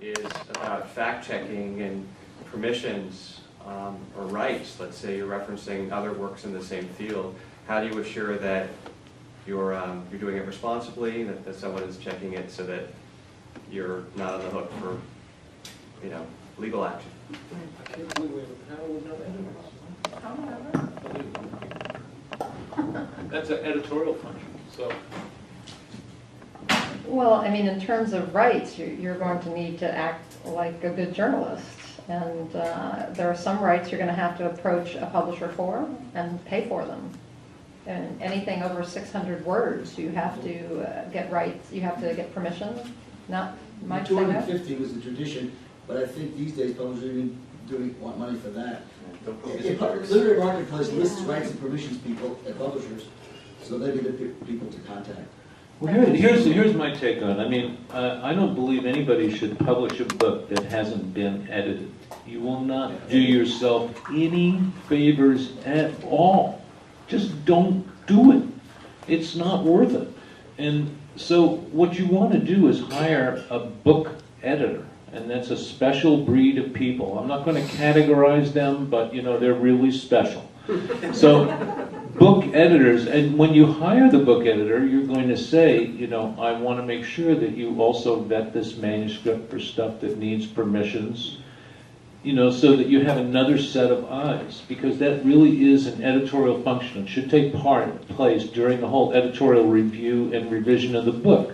is about fact-checking and permissions or rights. Let's say you're referencing other works in the same field. How do you assure that you're doing it responsibly, that someone is checking it so that you're not on the hook for, you know, legal action? I can't believe we have a panel with no editors. That's an editorial function, so. Well, I mean, in terms of rights, you're going to need to act like a good journalist. And there are some rights you're going to have to approach a publisher for and pay for them. And anything over 600 words, you have to get rights, you have to get permission. Not my 250 was the tradition, but I think these days publishers want money for that. Literary Marketplace lists rights and permissions people at publishers, so they'd be the people to contact. Well, here's my take on it. I mean, I don't believe anybody should publish a book that hasn't been edited. You will not do yourself any favors at all. Just don't do it. It's not worth it. And so what you want to do is hire a book editor, and that's a special breed of people. I'm not going to categorize them, but you know, they're really special. So book editors, and when you hire the book editor, you're going to say, you know, I want to make sure that you also vet this manuscript for stuff that needs permissions, you know, so that you have another set of eyes, because that really is an editorial function. It should take place during the whole editorial review and revision of the book.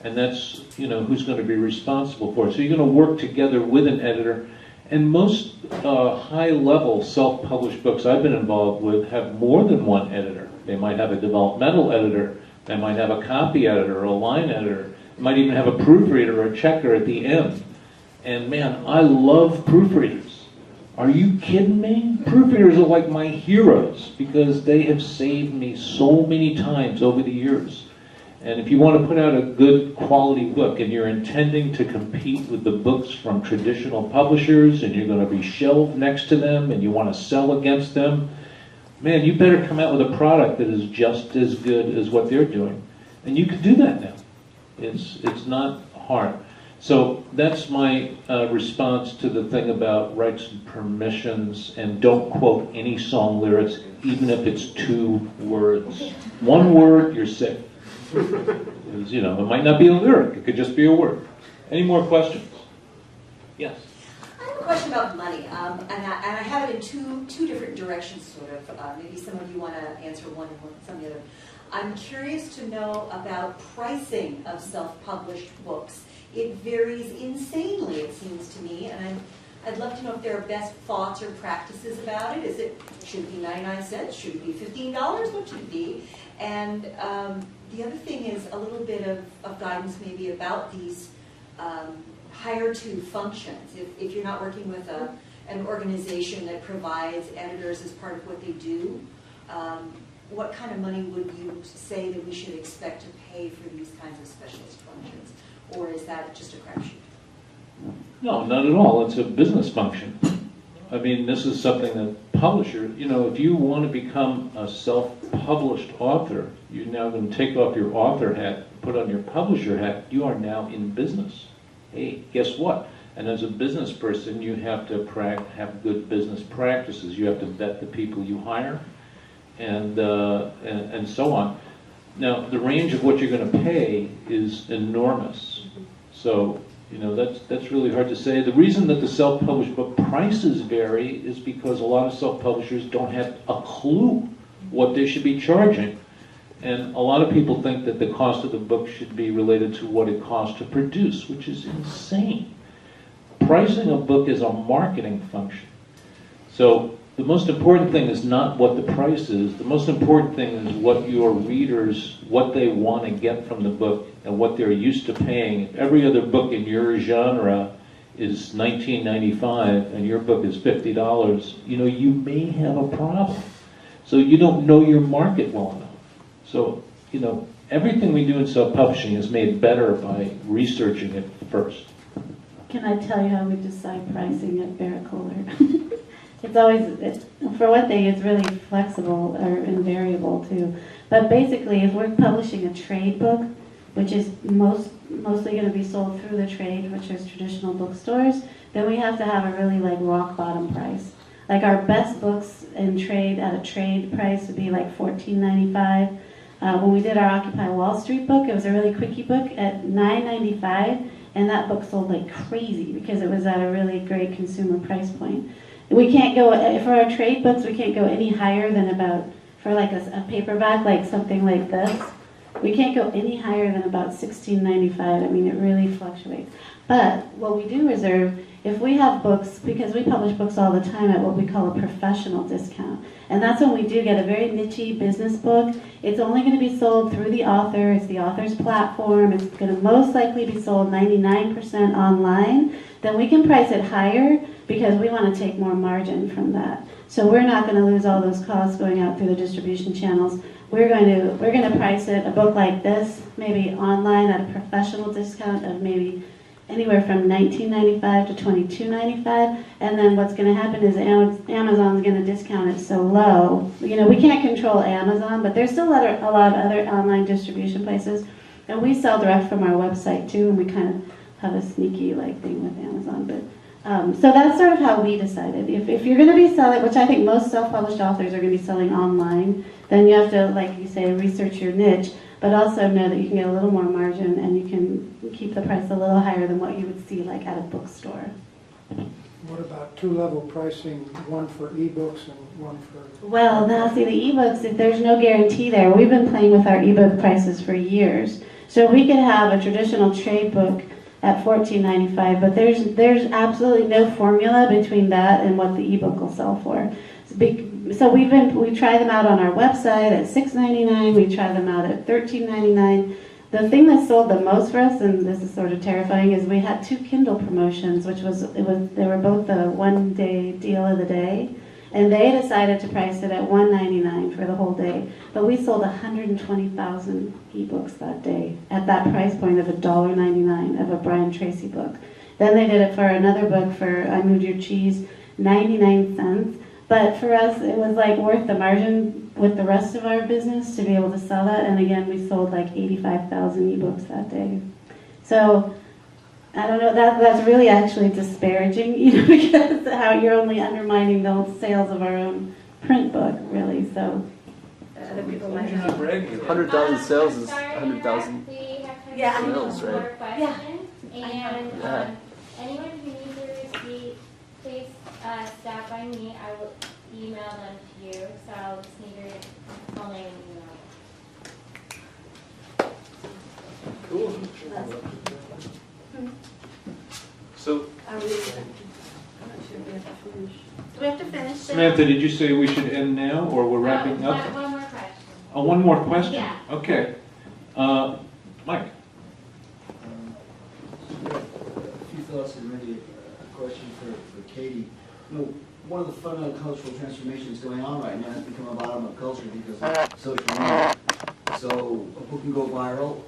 And that's, you know, who's going to be responsible for it. So you're going to work together with an editor. And most high-level self-published books I've been involved with have more than one editor. They might have a developmental editor. They might have a copy editor or a line editor. They might even have a proofreader or a checker at the end. And man, I love proofreaders. Are you kidding me? Proofreaders are like my heroes because they have saved me so many times over the years. And if you want to put out a good quality book and you're intending to compete with the books from traditional publishers and you're going to be shelved next to them and you want to sell against them, man, you better come out with a product that is just as good as what they're doing. And you can do that now. It's not hard. So that's my response to the thing about rights and permissions, and don't quote any song lyrics, even if it's 2 words. 1 word, you're safe. Because, you know, it might not be a lyric, it could just be a word. Any more questions? Yes? I have a question about money, and I have it in two different directions, sort of. Maybe some of you want to answer one and some of the other. I'm curious to know about pricing of self-published books. It varies insanely, it seems to me, and I'd love to know if there are best thoughts or practices about it. Should it be 99 cents? Should it be $15? What should it be? And the other thing is a little bit of guidance maybe about these hire-to functions. If you're not working with an organization that provides editors as part of what they do, what kind of money would you say that we should expect to pay for these kinds of specialist functions? Or is that just a crapshoot? No, not at all. It's a business function. I mean, this is something that publishers, you know, if you want to become a self-published author, you're now going to take off your author hat, put on your publisher hat. You are now in business. Hey, guess what? And as a business person, you have to have good business practices. You have to vet the people you hire, and so on. Now, the range of what you're going to pay is enormous. So, you know, that's really hard to say. The reason that the self-published book prices vary is because a lot of self-publishers don't have a clue what they should be charging. And a lot of people think that the cost of the book should be related to what it costs to produce, which is insane. Pricing a book is a marketing function. So the most important thing is not what the price is. The most important thing is what your readers, what they want to get from the book and what they're used to paying. If every other book in your genre is $19.95 and your book is $50, you know, you may have a problem. So you don't know your market well enough. So, you know, everything we do in self-publishing is made better by researching it first. Can I tell you how we decide pricing at Barrett Kohler? It's always, for one thing, it's really flexible and variable too. But basically, if we're publishing a trade book, which is most mostly going to be sold through the trade, which is traditional bookstores, then we have to have a really like rock bottom price. Like our best books in trade at a trade price would be like $14.95. When we did our Occupy Wall Street book, it was a really quickie book at $9.95, and that book sold like crazy because it was at a really great consumer price point. We can't go, for our trade books, we can't go any higher than about, for like a paperback, like something like this, we can't go any higher than about $16.95. I mean, it really fluctuates. But what we do reserve, if we have books, because we publish books all the time at what we call a professional discount, and that's when we do get a very niche business book. It's only going to be sold through the author. It's the author's platform. It's going to most likely be sold 99% online. Then we can price it higher because we want to take more margin from that. So we're not going to lose all those costs going out through the distribution channels. We're going to price it, a book like this, maybe online at a professional discount of maybe anywhere from $19.95 to $22.95, and then what's going to happen is Amazon's going to discount it so low. You know, we can't control Amazon, but there's still a lot of other online distribution places, and we sell direct from our website too, and we kind of have a sneaky like thing with Amazon. But so that's sort of how we decided. If you're going to be selling, which I think most self-published authors are going to be selling online, then you have to, like you say, research your niche, but also know that you can get a little more margin and you can keep the price a little higher than what you would see like at a bookstore. What about two-level pricing, one for ebooks and one for... Well, now see the ebooks, if there's no guarantee there. We've been playing with our ebook prices for years. So we could have a traditional trade book at $14.95, but there's absolutely no formula between that and what the ebook will sell for. So we try them out on our website at $6.99. We try them out at $13.99. The thing that sold the most for us, and this is sort of terrifying, is we had 2 Kindle promotions, they were both the one-day deal of the day, and they decided to price it at $1.99 for the whole day. But we sold 120,000 ebooks that day at that price point of $1.99 of a Brian Tracy book. Then they did it for another book for I Moved Your Cheese, 99 cents. But for us, it was like worth the margin with the rest of our business to be able to sell that. And again, we sold like 85,000 ebooks that day. So I don't know, that's really actually disparaging, you know, because how you're only undermining the sales of our own print book, really. So other people might not. 100,000 sales is 100,000 Yeah, I sales, right? Yeah. And Yeah. anyone who needs a receipt, please stop by me. I will email them to you. So I'll just need your full name and email. Cool. So, Do we have to finish? Samantha, did you say we should end now, or we're wrapping up? One more question. Oh, one more question? Yeah. Okay. Mike? A few thoughts and maybe a question for Katie. You know, one of the fundamental cultural transformations going on right now has become a bottom of culture because of social media. So a book can go viral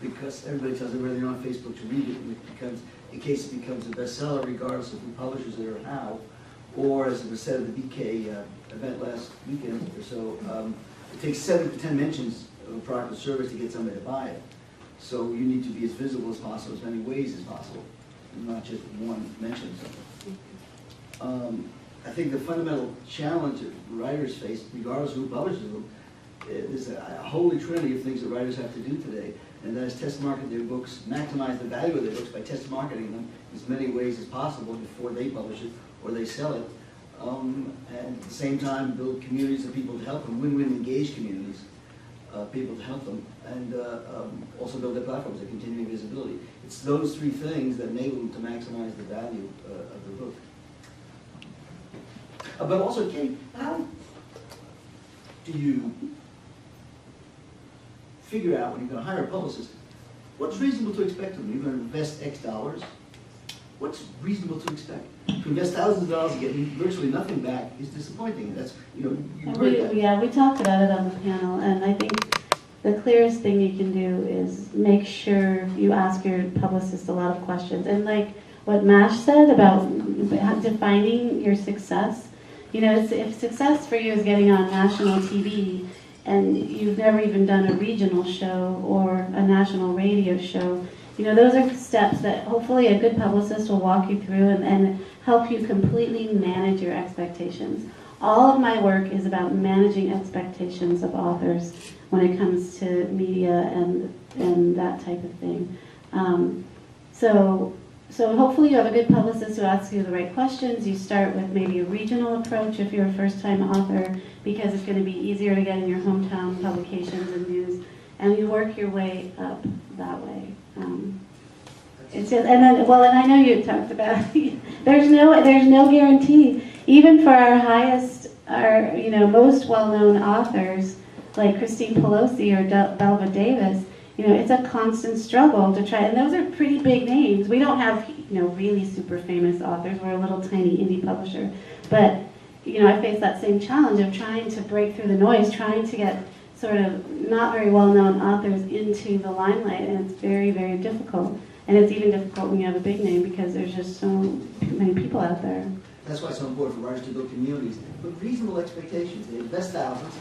because everybody tells everybody they're on Facebook to read it, and it becomes, in case it becomes a bestseller, regardless of who publishes it or how, or as it was said at the BK event last weekend or so, it takes 7 to 10 mentions of a product or service to get somebody to buy it. So you need to be as visible as possible, as many ways as possible, not just one mention of something. I think the fundamental challenge that writers face, regardless of who publishes them, is a holy trinity of things that writers have to do today, and that is test market their books, maximize the value of their books by test marketing them as many ways as possible before they publish it or they sell it, and at the same time build communities of people to help them, win-win engaged communities, people to help them, and also build their platforms, their continuing visibility. It's those 3 things that enable them to maximize the value of the book. But also, Kate, how do you figure out when you're going to hire a publicist, what's reasonable to expect of them? You're going to invest X dollars. What's reasonable to expect? To invest thousands of dollars and get virtually nothing back is disappointing. That's, you know, you've heard that. Yeah, we talked about it on the panel, and I think the clearest thing you can do is make sure you ask your publicist a lot of questions. And like what Mash said about defining your success, you know, if success for you is getting on national TV, and you've never even done a regional show or a national radio show, those are steps that hopefully a good publicist will walk you through and help you completely manage your expectations. All of my work is about managing expectations of authors when it comes to media and that type of thing. So hopefully you have a good publicist who asks you the right questions. You start with maybe a regional approach if you're a first-time author, because it's going to be easier to get in your hometown publications and news, and you work your way up that way. It's just, and I know you talked about there's no guarantee, even for our most well-known authors like Christine Pelosi or Belva Davis. It's a constant struggle to try, and those are pretty big names. We don't have, really super famous authors. We're a little tiny indie publisher. But, I face that same challenge of trying to break through the noise, trying to get sort of not very well-known authors into the limelight, and it's very, very difficult. And it's even difficult when you have a big name because there's just so many people out there. That's why it's so important for writers to build communities. But reasonable expectations. They invest thousands.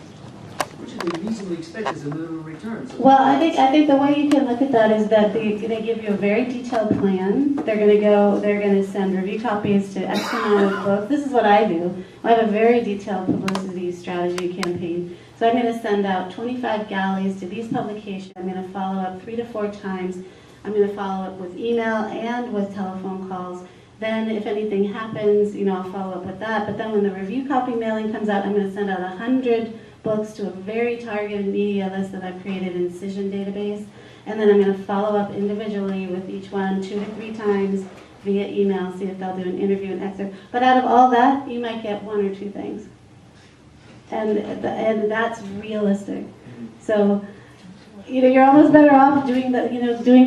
What should they reasonably expect as a minimum return? So well, I think the way you can look at that is that they give you a very detailed plan. They're going to send review copies to X amount of books. This is what I do. I have a very detailed publicity strategy campaign. So I'm going to send out 25 galleys to these publications. I'm going to follow up 3 to 4 times. I'm going to follow up with email and with telephone calls. Then if anything happens, I'll follow up with that. But then when the review copy mailing comes out, I'm going to send out 100 books to a very targeted media list that I've created in Cision database. And then I'm going to follow up individually with each one 2 to 3 times via email, see if they'll do an interview and excerpt. But out of all that, you might get 1 or 2 things. And that's realistic. So, you're almost better off doing the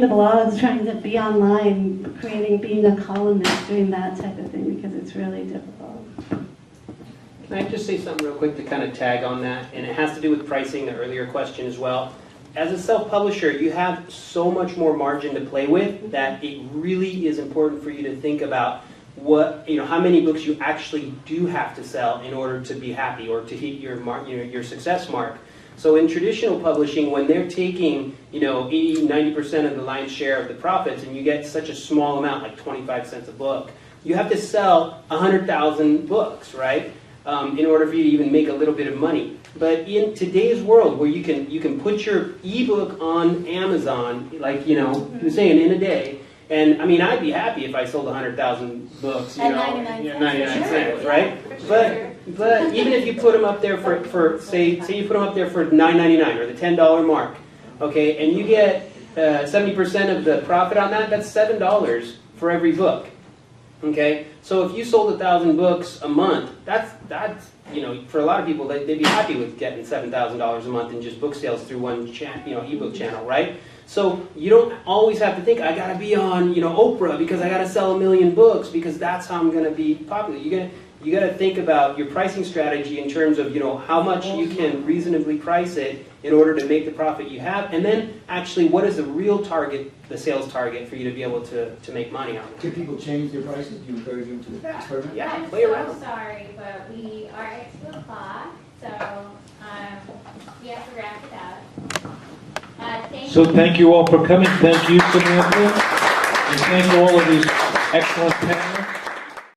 blogs, trying to be online, being a columnist, doing that type of thing, because it's really difficult. Can I just say something real quick to kind of tag on that? And it has to do with pricing, the earlier question as well. As a self-publisher, you have so much more margin to play with that it really is important for you to think about how many books you actually do have to sell in order to be happy or to hit your success mark. So in traditional publishing, when they're taking 80, 90% of the lion's share of the profits, and you get such a small amount, like 25 cents a book, you have to sell 100,000 books, right? In order for you to even make a little bit of money. But in today's world, where you can put your ebook on Amazon, like you were saying, in a day, and I mean, I'd be happy if I sold 100,000 books, 99 cents, right? But even if you put them up there for say you put them up there for $9.99 or the $10 mark, okay, and you get 70% of the profit on that, that's $7 for every book. Okay, so if you sold 1,000 books a month, that's for a lot of people they'd be happy with getting $7,000 a month in just book sales through one ebook channel, right? So you don't always have to think I got to be on Oprah because I got to sell 1 million books because that's how I'm going to be popular. You got to think about your pricing strategy in terms of how much you can reasonably price it in order to make the profit you have, and then actually what is the real target, the sales target, for you to be able to make money on it. Can people change their prices? Do you encourage them to experiment? Yeah, play around. I'm so sorry, but we are at 2 o'clock, so we have to wrap it up. So thank you all for coming. Thank you, Samantha. And thank all of these excellent panelists.